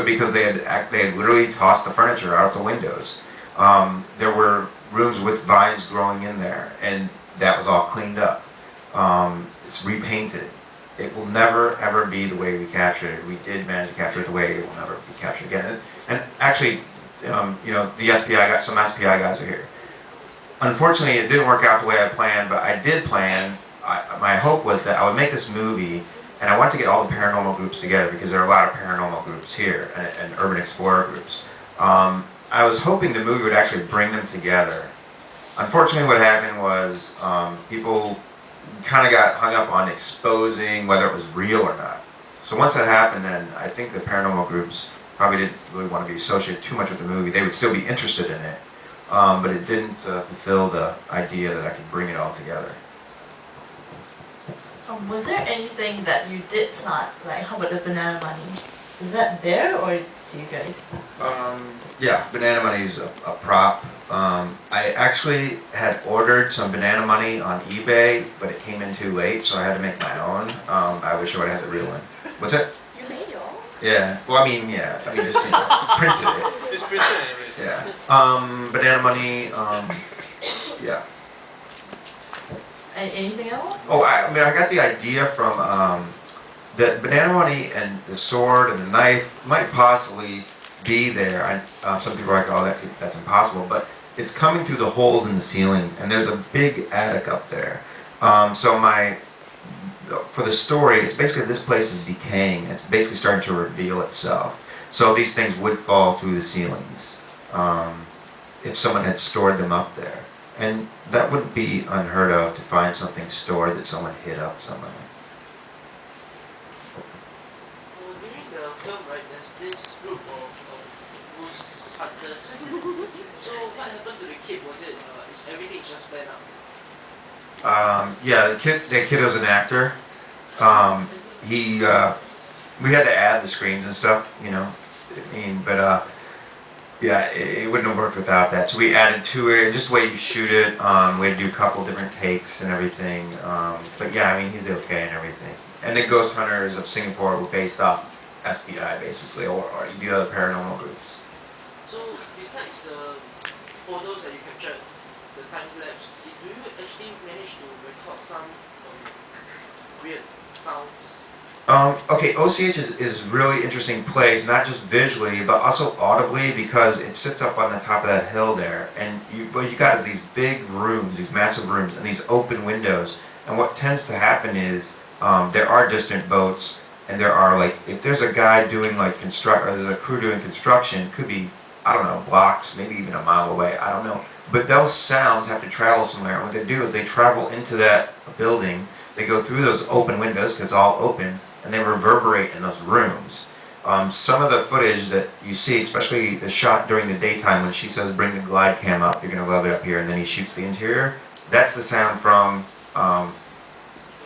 because they had literally tossed the furniture out the windows. There were rooms with vines growing in there, and that was all cleaned up. It's repainted. It will never ever be the way we captured it. We did manage to capture it the way it will never be captured again. And actually, you know, the SPI some SPI guys are here. Unfortunately, it didn't work out the way I planned, but I did plan. My hope was that I would make this movie, and I wanted to get all the paranormal groups together because there are a lot of paranormal groups here and urban explorer groups. I was hoping the movie would actually bring them together. Unfortunately, what happened was people kind of got hung up on exposing whether it was real or not. So once that happened, then I think the paranormal groups probably didn't really want to be associated too much with the movie. They would still be interested in it, but it didn't fulfill the idea that I could bring it all together. Was there anything that you did plant, like how about the banana money? Is that there, or do you guys? Yeah, banana money is a prop. I actually had ordered some banana money on eBay, but it came in too late, so I had to make my own. I wish I would have had the real one. What's that? You made your own? Yeah. Well, I mean, just you know, printed it. Just printed it. Yeah. Banana money. Yeah. Anything else? Oh, I mean, I got the idea from the banana money and the sword and the knife might possibly be there. Some people are like, oh, that's impossible, but it's coming through the holes in the ceiling, and there's a big attic up there. So for the story, it's basically this place is decaying. It's basically starting to reveal itself. So these things would fall through the ceilings if someone had stored them up there. And that wouldn't be unheard of to find something stored that someone hid up somewhere. Well, during the film, right, there's this group of ghost hunters. So what happened to the kid? Was it, is everything just planned out? Yeah, the kid was an actor. We had to add the screams and stuff, you know. I mean, but yeah, it wouldn't have worked without that. So we added to it, just the way you shoot it. We had to do a couple different takes and everything. But yeah, I mean, he's okay and everything. And the Ghost Hunters of Singapore were based off SPI, basically, or the other paranormal groups. So besides the photos that you captured, the time lapse, do you actually manage to record some weird sounds? Okay, OCH is a really interesting place, not just visually, but also audibly, because it sits up on the top of that hill there. And what you got is these big rooms, these massive rooms, and these open windows. And what tends to happen is there are distant boats, and there are, like, if there's a guy doing, like, or there's a crew doing construction, could be, I don't know, blocks, maybe even a mile away, I don't know. But those sounds have to travel somewhere. And what they do is they travel into that building, they go through those open windows, because it's all open, and they reverberate in those rooms. Some of the footage that you see, especially the shot during the daytime when she says, bring the glide cam up, you're going to love it up here, and then he shoots the interior, that's the sound from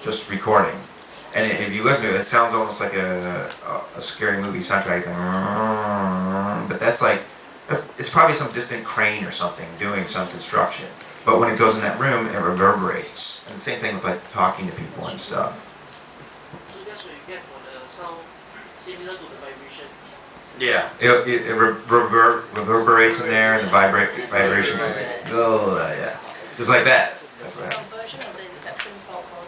just recording. And if you listen to it, it sounds almost like a scary movie soundtrack thing. But it's probably some distant crane or something doing some construction. But when it goes in that room, it reverberates. And the same thing with, like, talking to people and stuff. Similar to the vibrations. Yeah, it reverberates in there, and the vibration. Oh, yeah, just like that. That's what happens. Some version of the Deception Falcon.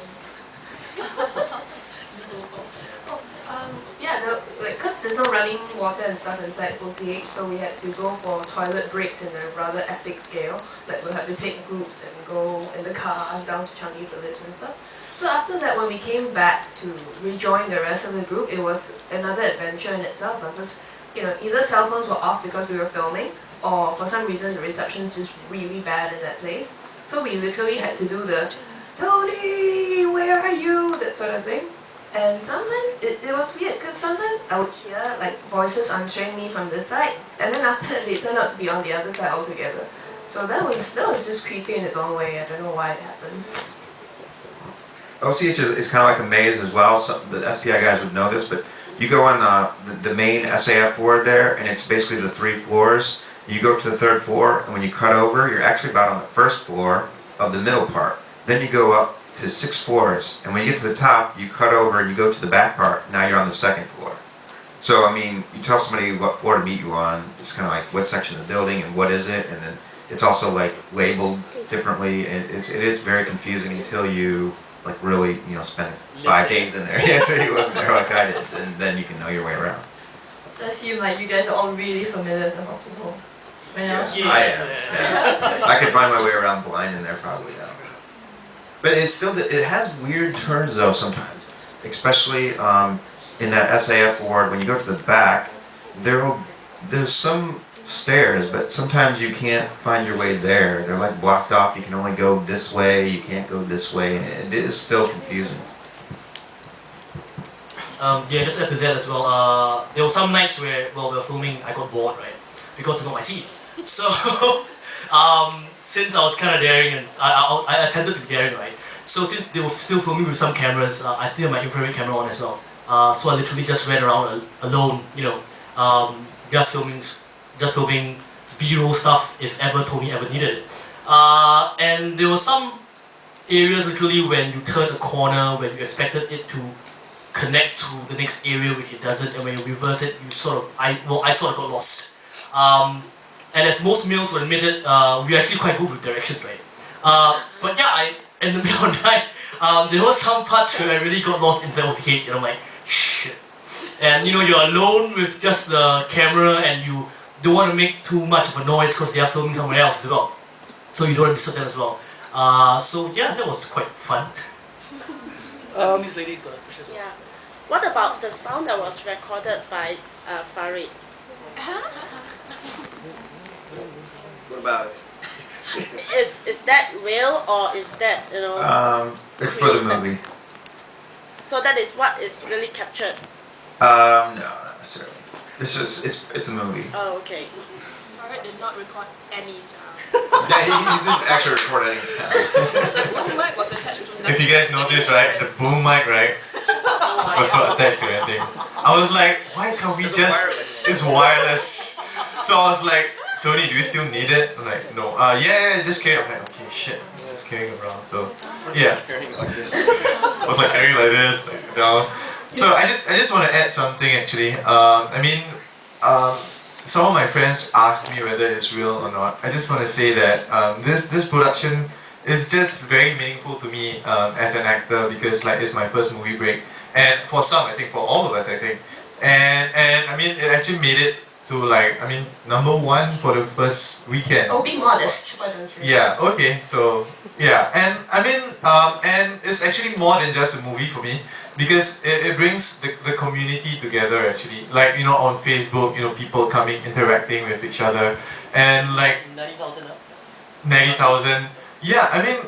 Yeah, because there's no running water and stuff inside OCH, so we had to go for toilet breaks in a rather epic scale. Like we'll have to take groups and go in the car down to Changi village and stuff. So after that, when we came back to rejoin the rest of the group, it was another adventure in itself. Because, you know, either cell phones were off because we were filming, or for some reason the reception is just really bad in that place. So we literally had to do the, Tony, where are you? That sort of thing. And sometimes it was weird, because sometimes I would hear like voices answering me from this side, and then after that they turned out to be on the other side altogether. So that was just creepy in its own way. I don't know why it happened. OCH is kind of like a maze as well. The SPI guys would know this, but you go on the main SAF floor there, and it's basically the 3 floors. You go to the 3rd floor, and when you cut over, you're actually about on the 1st floor of the middle part. Then you go up to 6 floors, and when you get to the top, you cut over and you go to the back part. Now you're on the 2nd floor. So, I mean, you tell somebody what floor to meet you on, it's kind of like what section of the building and what is it, and then it's also like labeled differently, and it is very confusing until you like really, you know, spend 5 days in there, until you live there like I did, and then you can know your way around. So I assume like you guys are all really familiar with the hospital. Right now? I am. Yeah. I could find my way around blind in there probably now. But it's still, it has weird turns though sometimes, especially in that SAF ward. When you go to the back, there's some stairs, but sometimes you can't find your way there. They're like blocked off. You can only go this way. You can't go this way, and it is still confusing. Yeah, just add to that as well. There were some nights where, while we were filming, I got bored, right? Because it's not my scene. So, since I was kind of daring and I attempted to be daring, right? So since they were still filming with some cameras, I still have my infrared camera on as well. So I literally just ran around alone, you know, just filming B-roll stuff if ever Tony ever needed it. And there were some areas literally when you turn a corner when you expected it to connect to the next area which it doesn't, and when you reverse it, you sort of, I sort of got lost. And as most males will admit it, we're actually quite good with directions, right? But yeah, in the middle of the night, there were some parts where I really got lost inside the cage, and I'm like, shit. And you know, you're alone with just the camera, and you don't want to make too much of a noise because they are filming somewhere else as well. So you don't want to disturb them as well. So yeah, that was quite fun. This lady got a question. Yeah. What about the sound that was recorded by Farid? What about it? Is that real or is that, you know? It's for the movie. So that is what is really captured. No, not necessarily. It's just it's a movie. Oh, okay. Farid did not record any sound. Yeah, he didn't actually record any sound. The boom mic was attached to If you guys notice, right, the boom mic, right, was not attached to anything. I was like, why can't we just? It's wireless. So I was like, Tony, do you still need it? I'm like, no. Yeah, just carry it. I'm like, okay, shit, I'm just carrying it around. So yeah. I was like carrying like this, like down. So I just want to add something actually. I mean, some of my friends asked me whether it's real or not. I just want to say that this production is just very meaningful to me as an actor because like it's my first movie break, and for some, I think for all of us, I think, and I mean it actually made it to like #1 for the first weekend. Oh, be modest, why don't you? Yeah. Okay. So yeah, and I mean, and it's actually more than just a movie for me. Because it brings the community together actually, like you know on Facebook, you know people coming interacting with each other, and like 90,000 up. 90,000. Yeah, I mean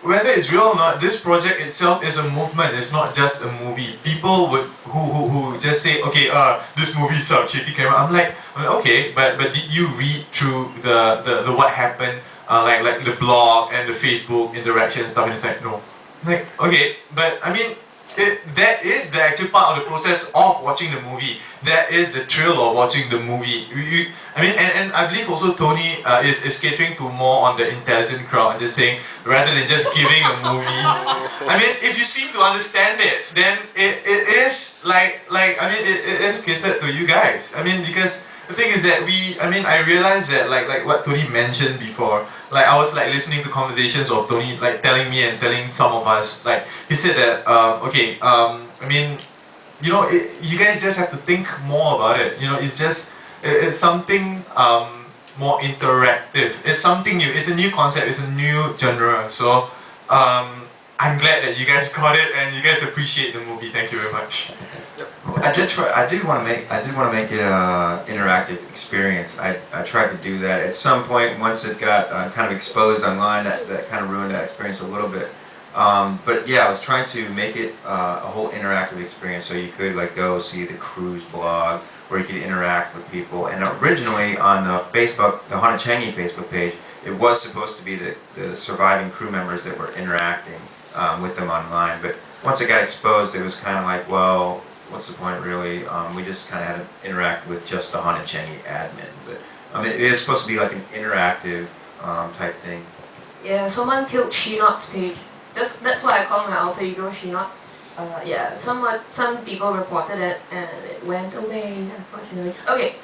whether it's real or not, this project itself is a movement. It's not just a movie. People would who just say okay, this movie sucks, shitty camera. I'm like okay, but did you read through the what happened, like the blog and the Facebook interaction stuff? And it's like no, like okay, but I mean. That is the actual part of the process of watching the movie. That is the thrill of watching the movie. I mean, and I believe also Tony is catering to more on the intelligent crowd and just saying, rather than just giving a movie. I mean, if you seem to understand it, then it is like I mean, it is catered to you guys. I mean, because the thing is that I realized that like what Tony mentioned before, like I was like listening to conversations of Tony like telling me and telling some of us, like he said that okay, I mean, you know, you guys just have to think more about it. You know, it's just it's something more interactive. It's something new. It's a new concept. It's a new genre. So I'm glad that you guys got it and you guys appreciate the movie. Thank you very much. I did want to make it an interactive experience. I tried to do that. At some point, once it got kind of exposed online, that kind of ruined that experience a little bit. But yeah, I was trying to make it a whole interactive experience, so you could like go see the crew's blog, where you could interact with people. And originally on the Facebook, the Haunted Changi Facebook page, it was supposed to be the surviving crew members that were interacting with them online. But once it got exposed, it was kind of like, well, what's the point really? We just kind of had to interact with just the Haunted Changi admin. But I mean, it is supposed to be like an interactive type thing. Yeah, someone killed Sheena's page. That's why I call my alter ego Sheena. yeah, some people reported it and it went away, unfortunately. Okay.